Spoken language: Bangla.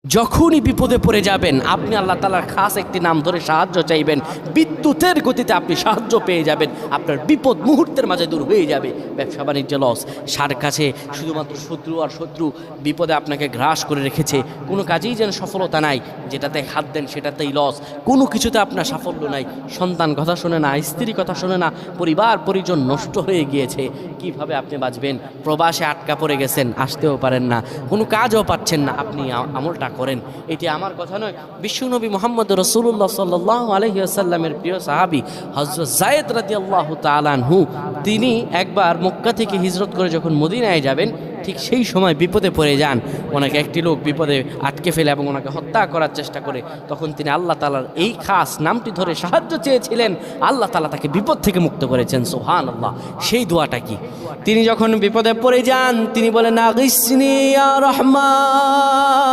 যখনই বিপদে পড়ে যাবেন আপনি আল্লাহ তাআলার খাস একটি নাম ধরে সাহায্য চাইবেন, বিদ্যুতের গতিতে আপনি সাহায্য পেয়ে যাবেন, আপনার বিপদ মুহূর্তের মাঝে দূর হয়ে যাবে। ব্যবসা বাণিজ্য লস, সার কাছে শুধুমাত্র শত্রু আর শত্রু বিপদে আপনাকে গ্রাস করে রেখেছে, কোনো কাজেই যেন সফলতা নাই, যেটাতে হাত দেন সেটাতেই লস, কোনো কিছুতে আপনার সাফল্য নাই, সন্তান কথা শোনে না, স্ত্রী কথা শোনে না, পরিবার পরিজন নষ্ট হয়ে গিয়েছে, কিভাবে আপনি বাঁচবেন? প্রবাসে আটকা পড়ে গেছেন, আসতেও পারেন না, কোনো কাজও পাচ্ছেন না, আপনি আমলটা করেন। এটি আমার কথা নয়, বিশ্বনবী মুহাম্মদ রাসূলুল্লাহ সাল্লাল্লাহু আলাইহি ওয়াসাল্লামের প্রিয় সাহাবী হযরত যায়েদ রাদিয়াল্লাহু তাআলা আনহু, তিনি একবার মক্কা থেকে হিজরত করে যখন মদিনায় যাবেন, ঠিক সেই সময় বিপদে পড়ে যান। ওনাকে একটি লোক বিপদে আটকে ফেলে এবং ওনাকে হত্যা করার চেষ্টা করে। তখন তিনি আল্লাহ তাআলার এই খাস নামটি ধরে সাহায্য চেয়েছিলেন, আল্লাহ তাআলা তাকে বিপদ থেকে মুক্ত করেছেন। সুবহানাল্লাহ। সেই দোয়াটা কি? তিনি যখন বিপদে পড়ে যান তিনি বলেন, আগিসনি ইয়া রহমান।